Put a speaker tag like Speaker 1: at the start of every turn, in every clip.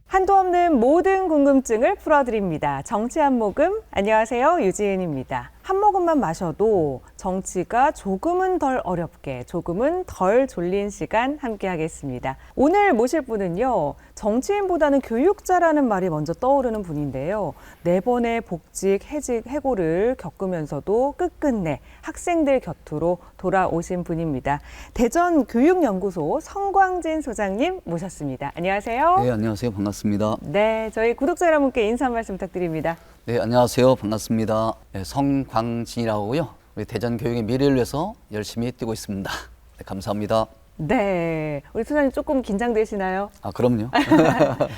Speaker 1: 한도 없는 모든 궁금증을 풀어드립니다. 정치 한 모금. 안녕하세요, 유지은입니다. 한 모금만 마셔도 정치가 조금은 덜 어렵게, 조금은 덜 졸린 시간 함께 하겠습니다. 오늘 모실 분은요, 정치인보다는 교육자라는 말이 먼저 떠오르는 분인데요. 4번의 복직, 해직, 해고를 겪으면서도 끝끝내 학생들 곁으로 돌아오신 분입니다. 대전교육연구소 성광진 소장님 모셨습니다. 안녕하세요.
Speaker 2: 네, 안녕하세요. 반갑습니다.
Speaker 1: 네, 저희 구독자 여러분께 인사 한 말씀 부탁드립니다.
Speaker 2: 네, 안녕하세요. 반갑습니다. 네, 성광진이라고 하고요. 우리 대전 교육의 미래를 위해서 열심히 뛰고 있습니다. 네, 감사합니다.
Speaker 1: 네, 우리 소장님 조금 긴장되시나요?
Speaker 2: 아, 그럼요.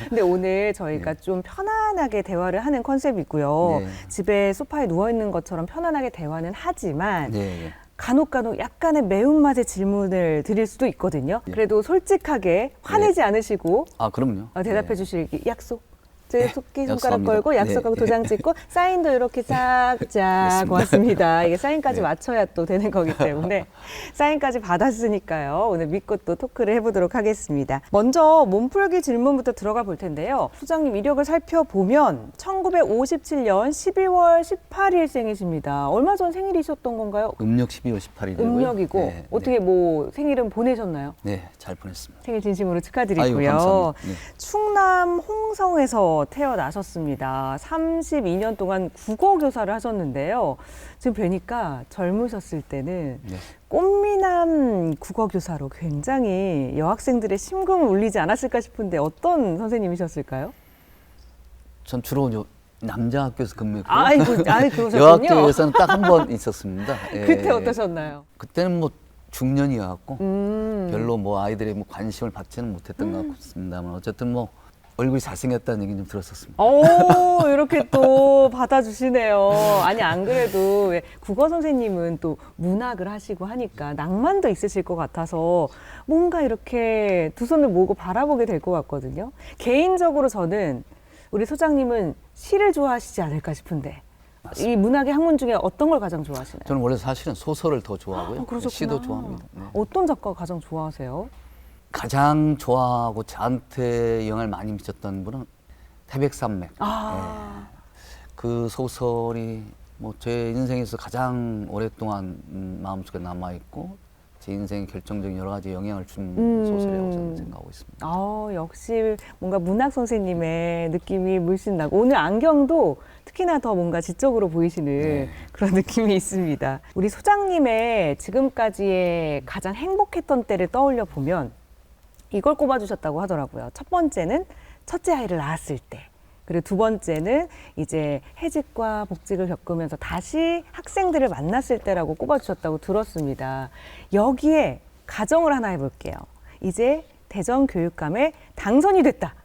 Speaker 1: 근데 오늘 저희가 좀 편안하게 대화를 하는 컨셉이고요.
Speaker 2: 네.
Speaker 1: 집에 소파에 누워있는 것처럼 편안하게 대화는 하지만
Speaker 2: 네,
Speaker 1: 간혹 약간의 매운맛의 질문을 드릴 수도 있거든요. 그래도 솔직하게 화내지 않으시고
Speaker 2: 아, 그럼요.
Speaker 1: 대답해
Speaker 2: 네.
Speaker 1: 주실 약속? 제 토끼 손가락
Speaker 2: 약속합니다.
Speaker 1: 걸고 약속하고
Speaker 2: 네.
Speaker 1: 도장 찍고 사인도 이렇게 쫙쫙 고맙습니다. 이게 사인까지
Speaker 2: 네.
Speaker 1: 맞춰야 또 되는 거기 때문에 사인까지 받았으니까요. 오늘 믿고 또 토크를 해보도록 하겠습니다. 먼저 몸풀기 질문부터 들어가 볼 텐데요. 소장님 이력을 살펴보면 1957년 12월 18일생이십니다. 얼마 전 생일이셨던 건가요?
Speaker 2: 음력 12월 18일이고요.
Speaker 1: 음력이고
Speaker 2: 네,
Speaker 1: 어떻게 뭐 생일은 보내셨나요?
Speaker 2: 네, 잘 보냈습니다.
Speaker 1: 생일 진심으로
Speaker 2: 아이고,
Speaker 1: 축하드리고요.
Speaker 2: 감사합니다. 네.
Speaker 1: 충남 홍성에서 태어나셨습니다. 32년 동안 국어 교사를 하셨는데요. 지금 뵈니까 젊으셨을 때는
Speaker 2: 네.
Speaker 1: 꽃미남 국어 교사로 굉장히 여학생들의 심금을 울리지 않았을까 싶은데 어떤 선생님이셨을까요?
Speaker 2: 전 주로 남자 학교에서 근무했고요.
Speaker 1: 아이고, 그러셨군요.
Speaker 2: 여학교에서는 딱 한 번 있었습니다. 예.
Speaker 1: 그때 어떠셨나요?
Speaker 2: 그때는 뭐 중년이어갖고 별로
Speaker 1: 음.
Speaker 2: 뭐 아이들의 뭐 관심을 받지는 못했던 것 같습니다만 어쨌든 뭐 얼굴이 잘생겼다는 얘기 좀 들었었습니다.
Speaker 1: 오, 이렇게 또 받아주시네요. 아니, 안 그래도 왜 국어 선생님은 또 문학을 하시고 하니까 낭만도 있으실 것 같아서 뭔가 이렇게 두 손을 모으고 바라보게 될 것 같거든요. 개인적으로 저는 우리 소장님은 시를 좋아하시지 않을까 싶은데
Speaker 2: 맞습니다.
Speaker 1: 이 문학의 학문 중에 어떤 걸 가장 좋아하시나요?
Speaker 2: 저는 원래 사실은 소설을 더 좋아하고요.
Speaker 1: 그러셨구나.
Speaker 2: 시도 좋아합니다. 네.
Speaker 1: 어떤 작가 가장 좋아하세요?
Speaker 2: 가장 좋아하고 저한테 영향을 많이 미쳤던 분은 태백산맥.
Speaker 1: 아,
Speaker 2: 그 소설이 뭐 제 인생에서 가장 오랫동안 마음속에 남아있고 제 인생에 결정적인 여러 가지 영향을 준 소설이라고 저는 생각하고 있습니다.
Speaker 1: 역시 뭔가 문학 선생님의 느낌이 물씬 나고 오늘 안경도 특히나 더 뭔가 지적으로 보이시는
Speaker 2: 네.
Speaker 1: 그런 느낌이 있습니다. 우리 소장님의 지금까지의 가장 행복했던 때를 떠올려 보면 이걸 꼽아주셨다고 하더라고요. 첫 번째는 첫째 아이를 낳았을 때. 그리고 두 번째는 이제 해직과 복직을 겪으면서 다시 학생들을 만났을 때라고 꼽아주셨다고 들었습니다. 여기에 가정을 하나 해볼게요. 이제 대전교육감에 당선이 됐다.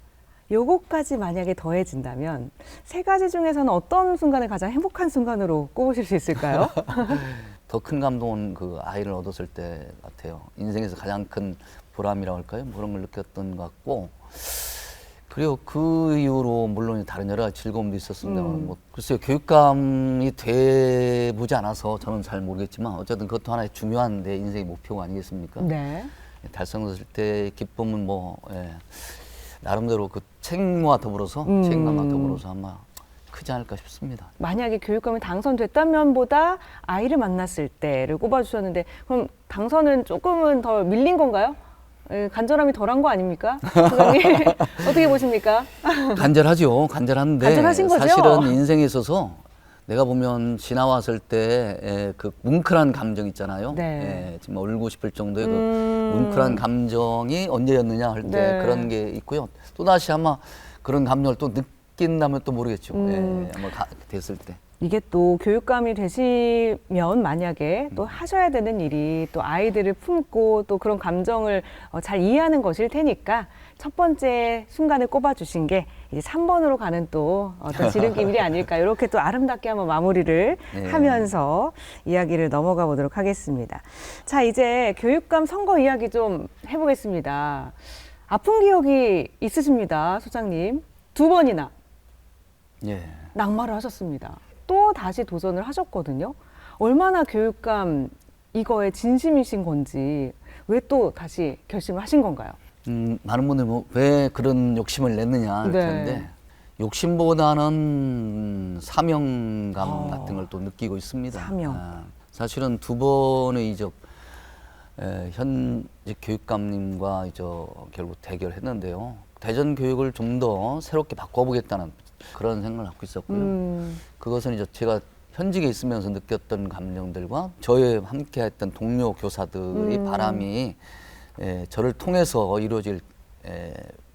Speaker 1: 요거까지 만약에 더해진다면 세 가지 중에서는 어떤 순간을 가장 행복한 순간으로 꼽으실 수 있을까요?
Speaker 2: 더 큰 감동은 그 아이를 얻었을 때 같아요. 인생에서 가장 큰 보람이라고 할까요? 뭐 그런 걸 느꼈던 것 같고 그리고 그 이후로 물론 다른 여러 가지 즐거움도 있었습니다만 뭐 글쎄요 교육감이 돼보지 않아서 저는 잘 모르겠지만 어쨌든 그것도 하나의 중요한 내 인생의 목표가 아니겠습니까?
Speaker 1: 네.
Speaker 2: 달성됐을 때 기쁨은 뭐 나름대로 그 책임과 더불어서 책임감과 더불어서 아마 크지 않을까 싶습니다.
Speaker 1: 만약에 교육감이 당선됐다면보다 아이를 만났을 때를 꼽아주셨는데 그럼 당선은 조금은 더 밀린 건가요? 간절함이 덜한 거 아닙니까? 소장님 어떻게 보십니까?
Speaker 2: 간절하죠. 간절한데
Speaker 1: 간절하신 거죠?
Speaker 2: 사실은 인생에 있어서 내가 보면 지나왔을 때 그 뭉클한 감정 있잖아요.
Speaker 1: 네.
Speaker 2: 정말 울고 싶을 정도의 그 뭉클한 감정이 언제였느냐 할 때
Speaker 1: 네.
Speaker 2: 그런 게 있고요. 또 다시 아마 그런 감정을 또 느낀다면 또 모르겠죠. 아마 됐을 때.
Speaker 1: 이게 또 교육감이 되시면 만약에 또 하셔야 되는 일이 또 아이들을 품고 또 그런 감정을 잘 이해하는 것일 테니까 첫 번째 순간을 꼽아주신 게 이제 3번으로 가는 또 어떤 지름길이 아닐까 이렇게 또 아름답게 한번 마무리를
Speaker 2: 네.
Speaker 1: 하면서 이야기를 넘어가 보도록 하겠습니다. 자, 이제 교육감 선거 이야기 좀 해보겠습니다. 아픈 기억이 있으십니다, 소장님. 2번이나
Speaker 2: 예.
Speaker 1: 낙마를 하셨습니다. 또 다시 도전을 하셨거든요. 얼마나 교육감 이거에 진심이신 건지 왜 또 다시 결심을 하신 건가요?
Speaker 2: 많은 분들이 왜 그런 욕심을 냈느냐 이렇게
Speaker 1: 네.
Speaker 2: 하는데 욕심보다는 사명감 같은 걸 또 느끼고 있습니다.
Speaker 1: 사명.
Speaker 2: 사실은 두 번의 이제 현직 교육감님과 이제 결국 대결했는데요. 대전 교육을 좀 더 새롭게 바꿔보겠다는 그런 생각을 갖고 있었고요. 그것은 이제 제가 현직에 있으면서 느꼈던 감정들과 저의 함께했던 동료 교사들의 바람이 저를 통해서 이루어질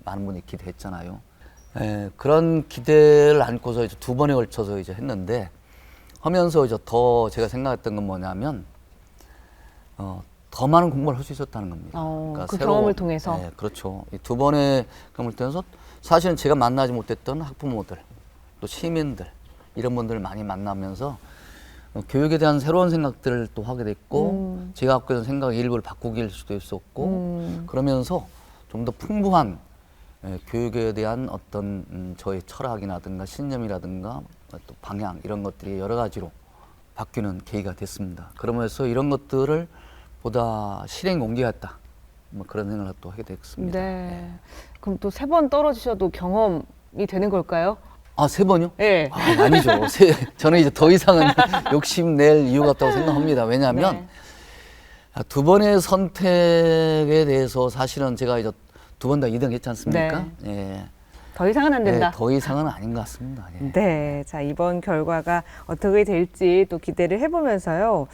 Speaker 2: 많은 분이 기대했잖아요. 그런 기대를 안고서 이제 두 번에 걸쳐서 이제 했는데 하면서 이제 더 제가 생각했던 건 뭐냐면 더 많은 공부를 할 수 있었다는 겁니다.
Speaker 1: 그 경험을 통해서?
Speaker 2: 네, 그렇죠. 이 두 번의 경험을 통해서 사실은 제가 만나지 못했던 학부모들, 또 시민들 이런 분들을 많이 만나면서 교육에 대한 새로운 생각들을 또 하게 됐고 제가 갖고 있는 생각의 일부를 바꾸길 수도 있었고 그러면서 좀 더 풍부한 교육에 대한 어떤 저의 철학이라든가 신념이라든가 또 방향 이런 것들이 여러 가지로 바뀌는 계기가 됐습니다. 그러면서 이런 것들을 보다 실행 옮겨야겠다. 뭐 그런 생각을 또 하게 됐습니다.
Speaker 1: 네. 그럼 또 3번 떨어지셔도 경험이 되는 걸까요?
Speaker 2: 아, 3번이요?
Speaker 1: 네.
Speaker 2: 아니죠. 저는 이제 더 이상은 욕심낼 이유가 없다고 생각합니다. 왜냐하면
Speaker 1: 네.
Speaker 2: 두 번의 선택에 대해서 사실은 제가 이제 두 번 다 2등 했지 않습니까? 예.
Speaker 1: 더 이상은 안 된다.
Speaker 2: 더 이상은 아닌 것 같습니다. 예.
Speaker 1: 네. 자, 이번 결과가 어떻게 될지 또 기대를 해보면서요.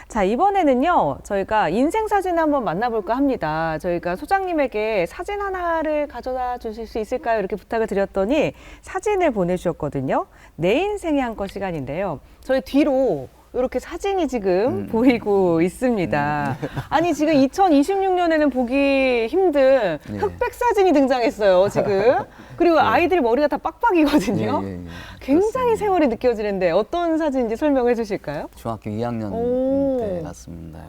Speaker 1: 자, 이번에는요, 저희가 인생 사진을 한번 만나볼까 합니다. 저희가 소장님에게 사진 하나를 가져다 주실 수 있을까요? 이렇게 부탁을 드렸더니 사진을 보내주셨거든요. 내 인생의 한껏 시간인데요. 저희 뒤로 이렇게 사진이 지금 보이고 있습니다. 아니, 지금 2026년에는 보기 힘든
Speaker 2: 네.
Speaker 1: 흑백 사진이 등장했어요, 지금. 그리고 아이들 머리가 다 빡빡이거든요.
Speaker 2: 예, 예, 예.
Speaker 1: 굉장히
Speaker 2: 그렇습니다.
Speaker 1: 세월이 느껴지는데 어떤 사진인지 설명해 주실까요?
Speaker 2: 중학교 2학년
Speaker 1: 오.
Speaker 2: 때 같습니다.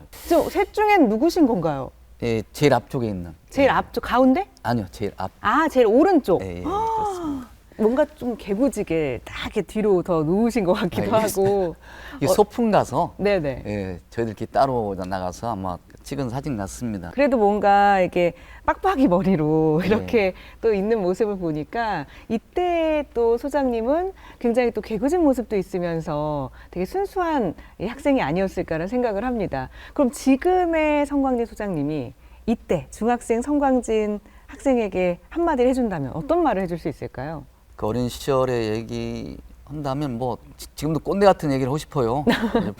Speaker 1: 셋 중엔 누구신 건가요?
Speaker 2: 예, 제일 앞쪽에 있는.
Speaker 1: 제일
Speaker 2: 예.
Speaker 1: 앞쪽 가운데?
Speaker 2: 아니요, 제일 앞.
Speaker 1: 아, 제일 오른쪽.
Speaker 2: 예, 예, 그렇습니다.
Speaker 1: 뭔가 좀 개구지게 딱 이렇게 뒤로 더 누우신 것 같기도
Speaker 2: 알겠습니다.
Speaker 1: 하고.
Speaker 2: 이 소풍 가서
Speaker 1: 네네.
Speaker 2: 예, 저희들끼리 따로 나가서 아마 찍은 사진 같습니다.
Speaker 1: 그래도 뭔가 이게 빡빡이 머리로
Speaker 2: 네.
Speaker 1: 이렇게 또 있는 모습을 보니까 이때 또 소장님은 굉장히 또 개구진 모습도 있으면서 되게 순수한 이 학생이 아니었을까라는 생각을 합니다. 그럼 지금의 성광진 소장님이 이때 중학생 성광진 학생에게 한마디를 해준다면 어떤 말을 해줄 수 있을까요?
Speaker 2: 그 어린 시절의 얘기 한다면 뭐 지금도 꼰대 같은 얘기를 하고 싶어요.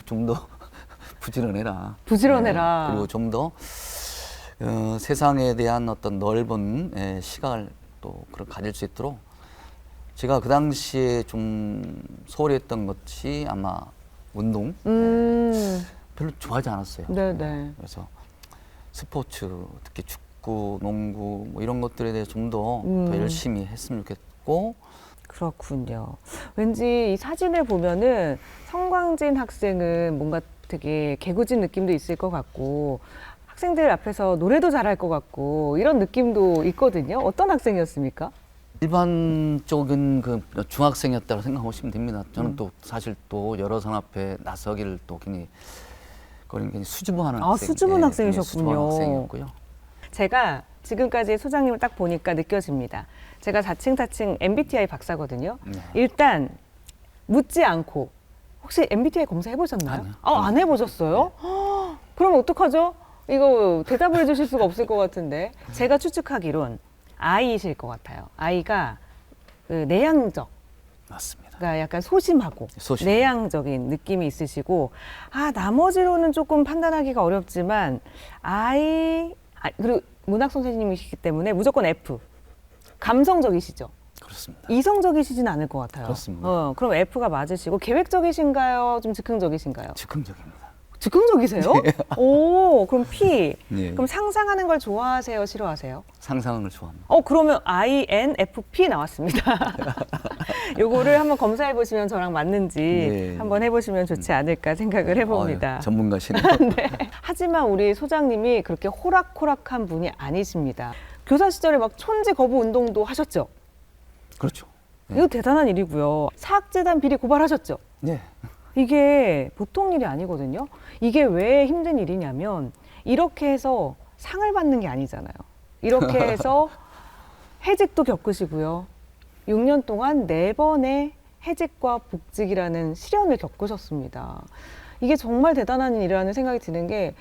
Speaker 2: 좀 더 부지런해라.
Speaker 1: 부지런해라.
Speaker 2: 그리고 좀 더 세상에 대한 어떤 넓은 시각을 또 그걸 가질 수 있도록 제가 그 당시에 좀 소홀히 했던 것이 아마 운동 별로 좋아하지 않았어요.
Speaker 1: 네네.
Speaker 2: 그래서 스포츠 특히 축구, 농구 뭐 이런 것들에 대해 좀 더 열심히 했으면 좋겠고
Speaker 1: 그렇군요. 왠지 이 사진을 보면은 성광진 학생은 뭔가 되게 개구진 느낌도 있을 것 같고 학생들 앞에서 노래도 잘할 것 같고 이런 느낌도 있거든요. 어떤 학생이었습니까?
Speaker 2: 일반적인 그 중학생이었다고 생각하시면 됩니다. 저는 또 사실 또 여러 사람 앞에 나서기를 또 굉장히 수줍어하는 학생.
Speaker 1: 수줍은
Speaker 2: 굉장히
Speaker 1: 학생이셨군요.
Speaker 2: 수줍어하는 학생이었고요.
Speaker 1: 제가 지금까지 소장님을 딱 보니까 느껴집니다. 제가 자칭 MBTI 박사거든요.
Speaker 2: 네.
Speaker 1: 일단 묻지 않고 혹시 MBTI 검사 해보셨나요?
Speaker 2: 아니요.
Speaker 1: 안 해보셨어요? 그럼 어떡하죠? 이거 대답을 해주실 수가 없을 것 같은데 제가 추측하기론 I이실 것 같아요. I가 그 내향적,
Speaker 2: 맞습니다.
Speaker 1: 그러니까 약간 소심하고
Speaker 2: 소심.
Speaker 1: 내향적인 느낌이 있으시고 나머지로는 조금 판단하기가 어렵지만 그리고 문학 선생님이시기 때문에 무조건 F. 감성적이시죠?
Speaker 2: 그렇습니다.
Speaker 1: 이성적이시진 않을 것 같아요.
Speaker 2: 그렇습니다.
Speaker 1: 그럼 F가 맞으시고 계획적이신가요? 좀 즉흥적이신가요?
Speaker 2: 즉흥적입니다.
Speaker 1: 즉흥적이세요? 오, 그럼 P.
Speaker 2: 네.
Speaker 1: 그럼 상상하는 걸 좋아하세요? 싫어하세요?
Speaker 2: 상상을 좋아합니다.
Speaker 1: 그러면 INFP 나왔습니다. 요거를 한번 검사해 보시면 저랑 맞는지
Speaker 2: 네.
Speaker 1: 한번 해보시면 좋지 않을까 생각을 해봅니다.
Speaker 2: 전문가시네요.
Speaker 1: 네. 하지만 우리 소장님이 그렇게 호락호락한 분이 아니십니다. 교사 시절에 막 천재 거부 운동도 하셨죠?
Speaker 2: 그렇죠. 네.
Speaker 1: 이거 대단한 일이고요. 사학재단 비리 고발하셨죠?
Speaker 2: 네.
Speaker 1: 이게 보통 일이 아니거든요. 이게 왜 힘든 일이냐면 이렇게 해서 상을 받는 게 아니잖아요. 이렇게 해서 해직도 겪으시고요. 6년 동안 4번의 해직과 복직이라는 시련을 겪으셨습니다. 이게 정말 대단한 일이라는 생각이 드는 게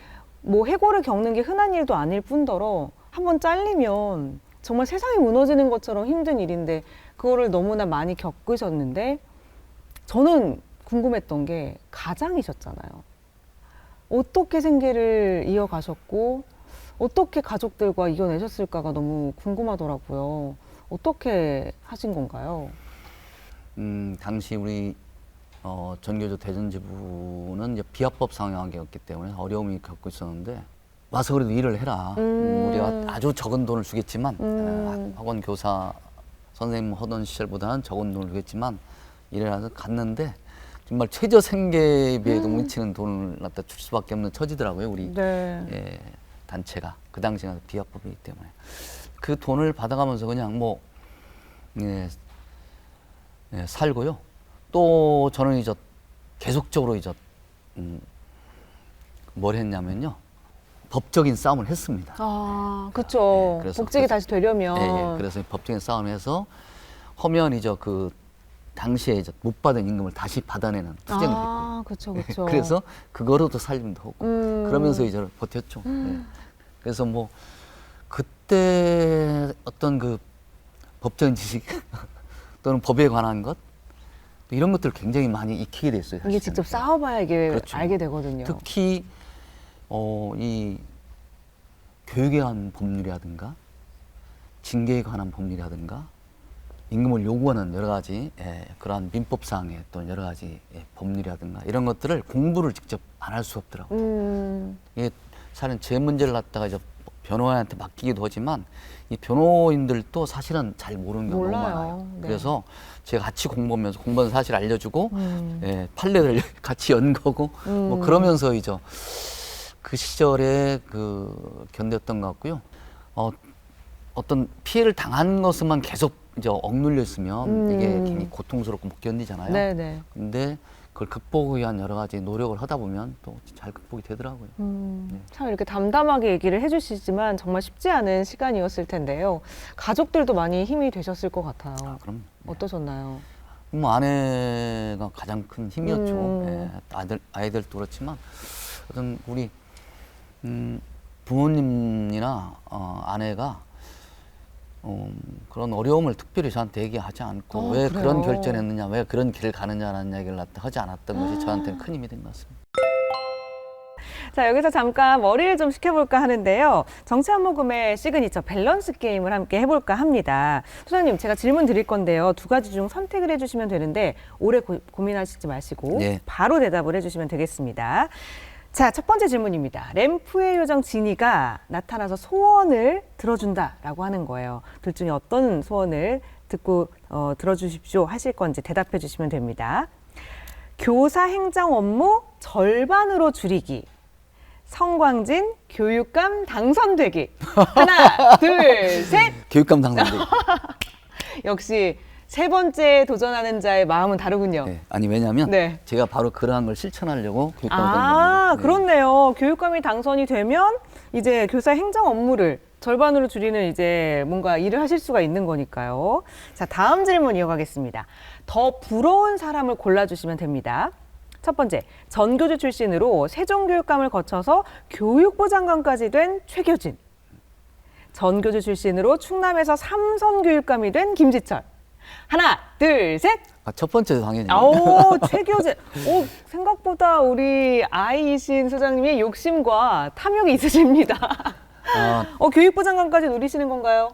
Speaker 1: 뭐 해고를 겪는 게 흔한 일도 아닐 뿐더러 한번 잘리면 정말 세상이 무너지는 것처럼 힘든 일인데 그거를 너무나 많이 겪으셨는데 저는 궁금했던 게 가장이셨잖아요. 어떻게 생계를 이어가셨고 어떻게 가족들과 이겨내셨을까가 너무 궁금하더라고요. 어떻게 하신 건가요?
Speaker 2: 당시 우리 전교조 대전지부는 이제 비합법 상황이었기 때문에 어려움이 겪고 있었는데 와서 그래도 일을 해라. 우리가 아주 적은 돈을 주겠지만 학원 교사 선생님 하던 시절보다는 적은 돈을 주겠지만 일해서 갔는데 정말 최저 생계에 비해 미치는 돈을 갖다 줄 수밖에 없는 처지더라고요. 우리
Speaker 1: 네.
Speaker 2: 예, 단체가 그 당시에는 비합법이기 때문에 그 돈을 받아가면서 그냥 뭐 예, 살고요. 또 저는 이제 계속적으로 이제 뭘 했냐면요. 법적인 싸움을 했습니다.
Speaker 1: 아, 그렇죠.
Speaker 2: 그래서
Speaker 1: 복직이 다시 되려면.
Speaker 2: 예, 그래서 법적인 싸움을 해서 하면 이제 그 당시에 이제 못 받은 임금을 다시 받아내는 투쟁을 했고요.
Speaker 1: 아, 그렇죠, 그렇죠.
Speaker 2: 그래서 그거로도 살림도 하고 그러면서 이제 버텼죠. 예. 그래서 뭐 그때 어떤 그 법적인 지식 또는 법에 관한 것 이런 것들을 굉장히 많이 익히게 됐어요.
Speaker 1: 이게
Speaker 2: 사실은.
Speaker 1: 직접 싸워봐야 이게
Speaker 2: 그렇죠.
Speaker 1: 알게 되거든요.
Speaker 2: 특히 이 교육에 관한 법률이라든가 징계에 관한 법률이라든가 임금을 요구하는 여러 가지 그러한 민법상의 또 여러 가지 법률이라든가 이런 것들을 공부를 직접 안 할 수 없더라고요. 이게 사실은 제 문제를 갖다가 이제 변호인한테 맡기기도 하지만 이 변호인들도 사실은 잘 모르는 경우가 너무
Speaker 1: 몰라요.
Speaker 2: 많아요.
Speaker 1: 네.
Speaker 2: 그래서 제가 같이 공부하면서 공부한 사실 알려주고 판례를 같이 연거고 뭐 그러면서 이제 그 시절에 그 견뎠던 것 같고요. 어떤 피해를 당한 것만 계속 이제 억눌려 있으면 이게 굉장히 고통스럽고 못 견디잖아요.
Speaker 1: 네네.
Speaker 2: 근데 그걸 극복을 위한 여러 가지 노력을 하다 보면 또 잘 극복이 되더라고요.
Speaker 1: 참 이렇게 담담하게 얘기를 해주시지만 정말 쉽지 않은 시간이었을 텐데요. 가족들도 많이 힘이 되셨을 것 같아요.
Speaker 2: 그럼
Speaker 1: 어떠셨나요?
Speaker 2: 뭐 아내가 가장 큰 힘이었죠. 아이들도 그렇지만 어떤 우리 부모님이나 아내가 그런 어려움을 특별히 저한테 얘기하지 않고 왜
Speaker 1: 그래요?
Speaker 2: 그런 결정했느냐, 왜 그런 길을 가느냐라는 얘기를 하지 않았던 것이 저한테는 큰 힘이 된 것 같습니다.
Speaker 1: 자, 여기서 잠깐 머리를 좀 식혀볼까 하는데요. 정치 한 모금의 시그니처 밸런스 게임을 함께 해볼까 합니다. 소장님, 제가 질문 드릴 건데요. 2가지 중 선택을 해주시면 되는데 오래 고민하시지 마시고
Speaker 2: 네.
Speaker 1: 바로 대답을 해주시면 되겠습니다. 자, 첫 번째 질문입니다. 램프의 요정 지니가 나타나서 소원을 들어준다라고 하는 거예요. 둘 중에 어떤 소원을 듣고 들어주십시오 하실 건지 대답해 주시면 됩니다. 교사 행정 업무 절반으로 줄이기. 성광진 교육감 당선되기. 하나, 둘, 셋.
Speaker 2: 교육감 당선되기.
Speaker 1: 역시 세 번째 도전하는 자의 마음은 다르군요.
Speaker 2: 네. 아니 왜냐하면
Speaker 1: 네.
Speaker 2: 제가 바로 그러한 걸 실천하려고 교육감을 된
Speaker 1: 아,
Speaker 2: 겁니다. 네.
Speaker 1: 그렇네요. 교육감이 당선이 되면 이제 교사 행정 업무를 절반으로 줄이는 이제 뭔가 일을 하실 수가 있는 거니까요. 자, 다음 질문 이어가겠습니다. 더 부러운 사람을 골라주시면 됩니다. 첫 번째, 전교조 출신으로 세종교육감을 거쳐서 교육부 장관까지 된 최교진. 전교조 출신으로 충남에서 삼선교육감이 된 김지철. 하나, 둘, 셋.
Speaker 2: 첫 번째 당연히.
Speaker 1: 오, 최교진. 오, 생각보다 우리 아이이신 소장님이 욕심과 탐욕이 있으십니다. 교육부 장관까지 노리시는 건가요?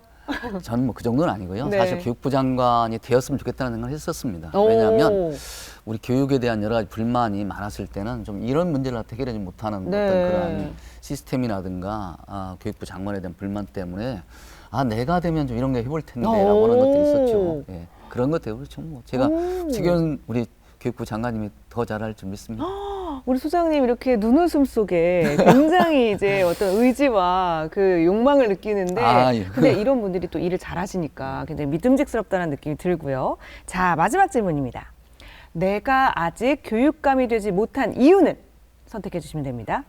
Speaker 2: 저는 뭐 그 정도는 아니고요.
Speaker 1: 네.
Speaker 2: 사실 교육부 장관이 되었으면 좋겠다는 생각을 했었습니다.
Speaker 1: 오.
Speaker 2: 왜냐하면 우리 교육에 대한 여러 가지 불만이 많았을 때는 좀 이런 문제를 해결하지 못하는
Speaker 1: 네.
Speaker 2: 어떤 그런 시스템이라든가 교육부 장관에 대한 불만 때문에 내가 되면 좀 이런 거 해볼 텐데라고 하는 것들이 있었죠. 예. 그런 것 때문에 그렇죠. 뭐 제가 지금 우리 교육부 장관님이 더 잘할 줄 믿습니다.
Speaker 1: 우리 소장님 이렇게 눈웃음 속에 굉장히 이제 어떤 의지와 그 욕망을 느끼는데
Speaker 2: 예.
Speaker 1: 근데 이런 분들이 또 일을 잘하시니까 굉장히 믿음직스럽다는 느낌이 들고요. 자, 마지막 질문입니다. 내가 아직 교육감이 되지 못한 이유는 선택해 주시면 됩니다.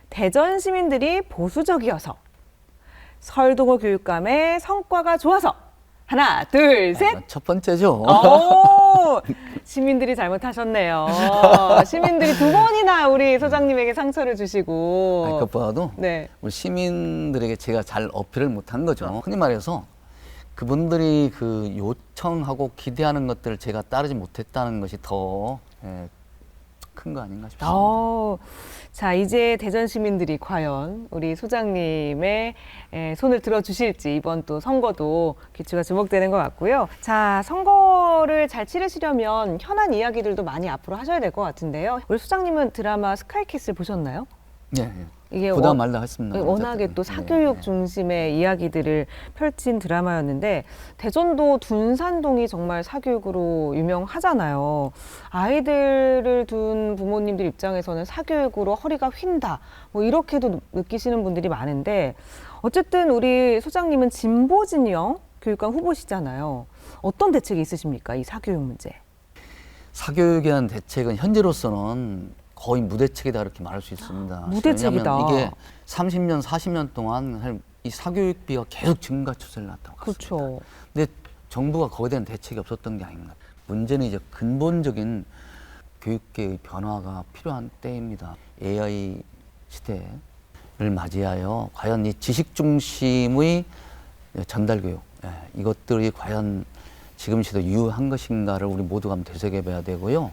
Speaker 1: 대전 시민들이 보수적이어서, 설동호 교육감의 성과가 좋아서. 하나, 둘, 셋.
Speaker 2: 첫 번째죠.
Speaker 1: 오, 시민들이 잘못하셨네요. 시민들이 두 번이나 우리 소장님에게 상처를 주시고.
Speaker 2: 아니, 그것보다도
Speaker 1: 네.
Speaker 2: 우리 시민들에게 제가 잘 어필을 못한 거죠. 흔히 말해서 그분들이 그 요청하고 기대하는 것들을 제가 따르지 못했다는 것이 더 큰 거 아닌가 싶습니다.
Speaker 1: 자, 이제 대전 시민들이 과연 우리 소장님의 손을 들어주실지 이번 또 선거도 귀추가 주목되는 것 같고요. 자, 선거를 잘 치르시려면 현안 이야기들도 많이 앞으로 하셔야 될 것 같은데요. 우리 소장님은 드라마 스카이캐슬 보셨나요?
Speaker 2: 예,
Speaker 1: 이게
Speaker 2: 보다 말다 했습니다.
Speaker 1: 워낙에 또 사교육 중심의 이야기들을 펼친 드라마였는데 대전도 둔산동이 정말 사교육으로 유명하잖아요. 아이들을 둔 부모님들 입장에서는 사교육으로 허리가 휜다 뭐 이렇게도 느끼시는 분들이 많은데 어쨌든 우리 소장님은 진보 진영 교육감 후보시잖아요. 어떤 대책이 있으십니까? 이 사교육 문제.
Speaker 2: 사교육에 대한 대책은 현재로서는 거의 무대책이다 이렇게 말할 수 있습니다.
Speaker 1: 무대책이다.
Speaker 2: 왜냐하면 이게 30년, 40년 동안 이 사교육비가 계속 증가 추세를 나타나고 있습니다.
Speaker 1: 그렇죠.
Speaker 2: 근데 정부가 거기에 대한 대책이 없었던 게 아닙니다. 문제는 이제 근본적인 교육계의 변화가 필요한 때입니다. AI 시대를 맞이하여 과연 이 지식 중심의 전달 교육, 이것들이 과연 지금 시대 유효한 것인가를 우리 모두가 한번 되새겨봐야 되고요.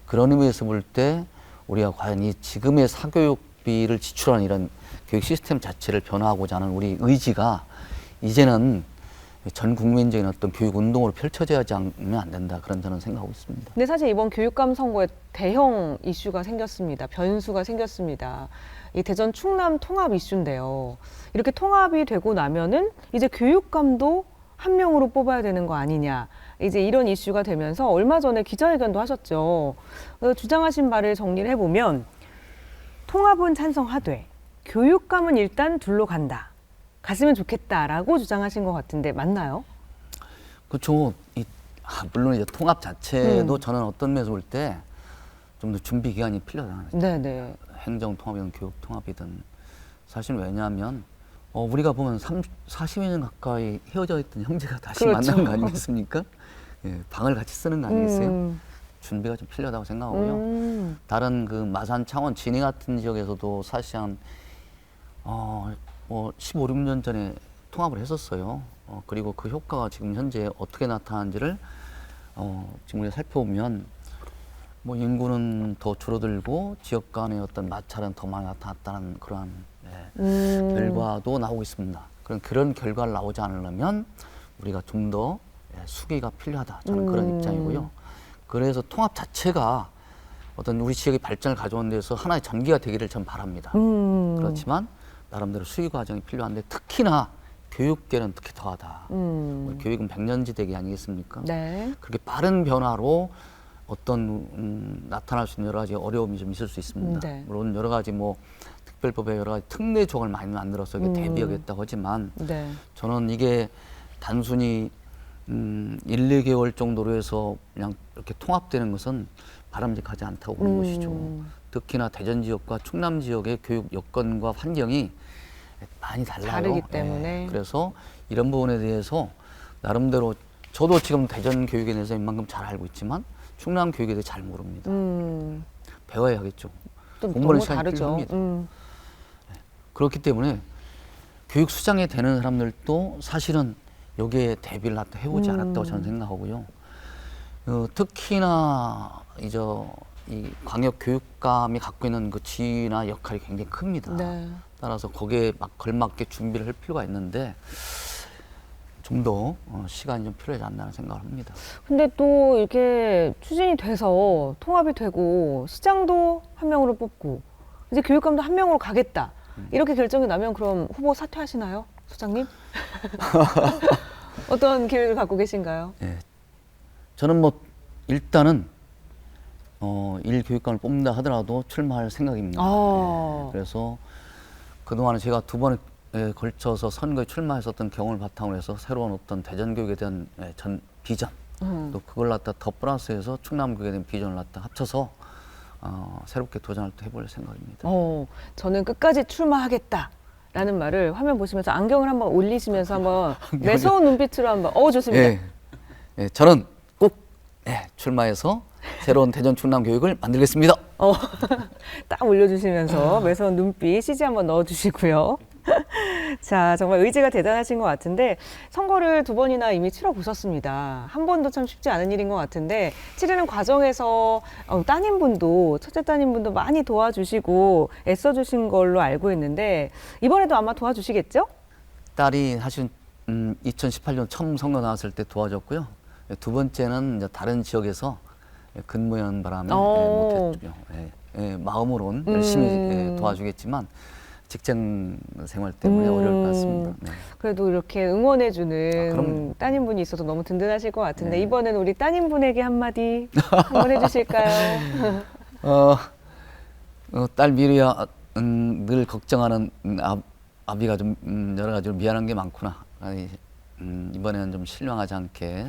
Speaker 2: 그런 의미에서 볼 때 우리가 과연 이 지금의 사교육비를 지출하는 이런 교육 시스템 자체를 변화하고자 하는 우리 의지가 이제는 전 국민적인 어떤 교육 운동으로 펼쳐져야 하지 않으면 안 된다. 그런 저는 생각하고 있습니다.
Speaker 1: 근데 사실 이번 교육감 선거에 대형 이슈가 생겼습니다. 변수가 생겼습니다. 이 대전 충남 통합 이슈인데요. 이렇게 통합이 되고 나면은 이제 교육감도 한 명으로 뽑아야 되는 거 아니냐. 이제 이런 이슈가 되면서 얼마 전에 기자회견도 하셨죠. 주장하신 바를 정리를 해보면 통합은 찬성하되 교육감은 일단 둘로 간다. 갔으면 좋겠다라고 주장하신 것 같은데 맞나요?
Speaker 2: 그렇죠. 물론 이제 통합 자체도 저는 어떤 면에서 볼 때 좀 더 준비 기간이 필요하다는 거죠.
Speaker 1: 네네.
Speaker 2: 행정 통합이든 교육 통합이든 사실 왜냐하면 우리가 보면 40여 년 가까이 헤어져 있던 형제가 다시
Speaker 1: 그렇죠.
Speaker 2: 만난 거 아니겠습니까? 예, 방을 같이 쓰는 거 아니겠어요? 준비가 좀 필요하다고 생각하고요. 다른 그 마산, 창원, 진해 같은 지역에서도 사실상 15, 16년 전에 통합을 했었어요. 그리고 그 효과가 지금 현재 어떻게 나타나는지를 지금 우리가 살펴보면 뭐 인구는 더 줄어들고 지역 간의 어떤 마찰은 더 많이 나타났다는 그러한 결과도 나오고 있습니다. 그런 결과를 나오지 않으려면 우리가 좀 더 수기가 필요하다. 저는 그런 입장이고요. 그래서 통합 자체가 어떤 우리 지역의 발전을 가져오는 데서 하나의 전기가 되기를 전 바랍니다. 그렇지만 나름대로 수기 과정이 필요한데 특히나 교육계는 특히 더하다. 교육은 백년지대기 아니겠습니까?
Speaker 1: 네.
Speaker 2: 그렇게 빠른 변화로 어떤 나타날 수 있는 여러 가지 어려움이 좀 있을 수 있습니다.
Speaker 1: 네.
Speaker 2: 물론 여러 가지 뭐 특별법에 여러 가지 특례 조항을 많이 만들어서 이게 대비하겠다고 하지만
Speaker 1: 네.
Speaker 2: 저는 이게 단순히 1, 2개월 정도로 해서 그냥 이렇게 통합되는 것은 바람직하지 않다고 보는 것이죠. 특히나 대전 지역과 충남 지역의 교육 여건과 환경이 많이 달라요.
Speaker 1: 다르기 때문에.
Speaker 2: 그래서 이런 부분에 대해서 나름대로 저도 지금 대전 교육에 대해서 이만큼 잘 알고 있지만 충남 교육에 대해 잘 모릅니다. 배워야 하겠죠.
Speaker 1: 좀
Speaker 2: 공부하는
Speaker 1: 너무
Speaker 2: 시간이
Speaker 1: 다르죠.
Speaker 2: 필요합니다. 그렇기 때문에 교육 수장에 되는 사람들도 사실은 여기에 대비를 해보지 않았다고 저는 생각하고요. 특히나 이 광역 교육감이 갖고 있는 그 지위나 역할이 굉장히 큽니다.
Speaker 1: 네.
Speaker 2: 따라서 거기에 막 걸맞게 준비를 할 필요가 있는데 좀 더 시간이 좀 필요하지 않나 생각을 합니다.
Speaker 1: 근데 또 이렇게 추진이 돼서 통합이 되고 시장도 한 명으로 뽑고 이제 교육감도 한 명으로 가겠다. 이렇게 결정이 나면 그럼 후보 사퇴하시나요, 소장님? 어떤 계획을 갖고 계신가요?
Speaker 2: 예. 저는 뭐 일단은 1교육감을 뽑는다 하더라도 출마할 생각입니다. 예. 그래서 그동안에 제가 2번에 걸쳐서 선거에 출마했었던 경험을 바탕으로 해서 새로운 어떤 대전교육에 대한 전 비전 또 그걸 갖다 더 플러스해서 충남교육에 대한 비전을 갖다 합쳐서 새롭게 도전을 또 해볼 생각입니다.
Speaker 1: 저는 끝까지 출마하겠다라는 말을 화면 보시면서 안경을 한번 올리시면서 한번 매서운 눈빛으로 한번 좋습니다.
Speaker 2: 예, 예, 저는 꼭 출마해서 새로운 대전 충남 교육을 만들겠습니다.
Speaker 1: 딱 올려주시면서 매서운 눈빛 CG 한번 넣어주시고요. 자, 정말 의지가 대단하신 것 같은데 선거를 2번이나 이미 치러보셨습니다. 한 번도 참 쉽지 않은 일인 것 같은데 치르는 과정에서 따님분도 첫째 따님분도 많이 도와주시고 애써주신 걸로 알고 있는데 이번에도 아마 도와주시겠죠?
Speaker 2: 딸이 사실 2018년 처음 선거 나왔을 때 도와줬고요. 두 번째는 이제 다른 지역에서 근무하는 바람에 못했죠. 마음으로는 열심히 도와주겠지만 직장 생활 때문에 어려울 것 같습니다. 네.
Speaker 1: 그래도 이렇게 응원해주는
Speaker 2: 그럼요.
Speaker 1: 따님분이 있어서 너무 든든하실 것 같은데
Speaker 2: 네.
Speaker 1: 이번엔 우리 따님분에게 한마디 한번 해주실까요?
Speaker 2: 딸 미리야 늘 걱정하는 아비가 좀 여러 가지로 미안한 게 많구나. 이번에는 좀 실망하지 않게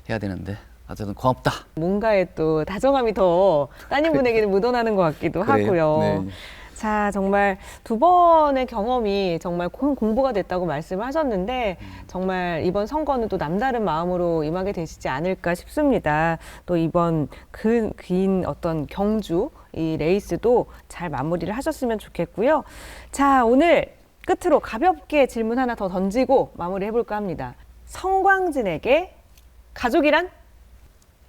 Speaker 2: 해야 되는데 어쨌든 고맙다.
Speaker 1: 뭔가에 또 다정함이 더 따님분에게는 묻어나는 것 같기도
Speaker 2: 그래요?
Speaker 1: 하고요.
Speaker 2: 네.
Speaker 1: 자, 정말 2번의 경험이 정말 공부가 됐다고 말씀하셨는데 정말 이번 선거는 또 남다른 마음으로 임하게 되시지 않을까 싶습니다. 또 이번 긴 어떤 경주 이 레이스도 잘 마무리를 하셨으면 좋겠고요. 자, 오늘 끝으로 가볍게 질문 하나 더 던지고 마무리 해볼까 합니다. 성광진에게 가족이란?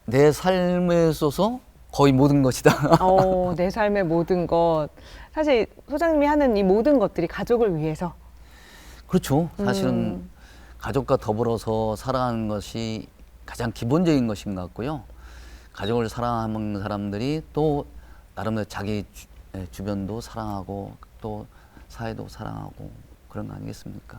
Speaker 2: 내 삶에 있어서 거의 모든 것이다.
Speaker 1: 내 삶의 모든 것. 사실 소장님이 하는 이 모든 것들이 가족을 위해서.
Speaker 2: 그렇죠. 사실은 가족과 더불어서 살아가는 것이 가장 기본적인 것인 것 같고요. 가족을 사랑하는 사람들이 또 나름대로 자기 주변도 사랑하고 또 사회도 사랑하고 그런 거 아니겠습니까?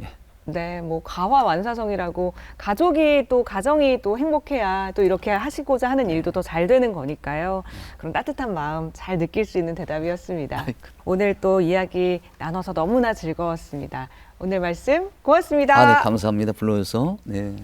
Speaker 2: 예.
Speaker 1: 네, 뭐 가화완사성이라고 가족이 또 가정이 또 행복해야 또 이렇게 하시고자 하는 일도 더 잘 되는 거니까요. 그런 따뜻한 마음 잘 느낄 수 있는 대답이었습니다. 오늘 또 이야기 나눠서 너무나 즐거웠습니다. 오늘 말씀 고맙습니다.
Speaker 2: 네, 감사합니다. 불러줘서. 네.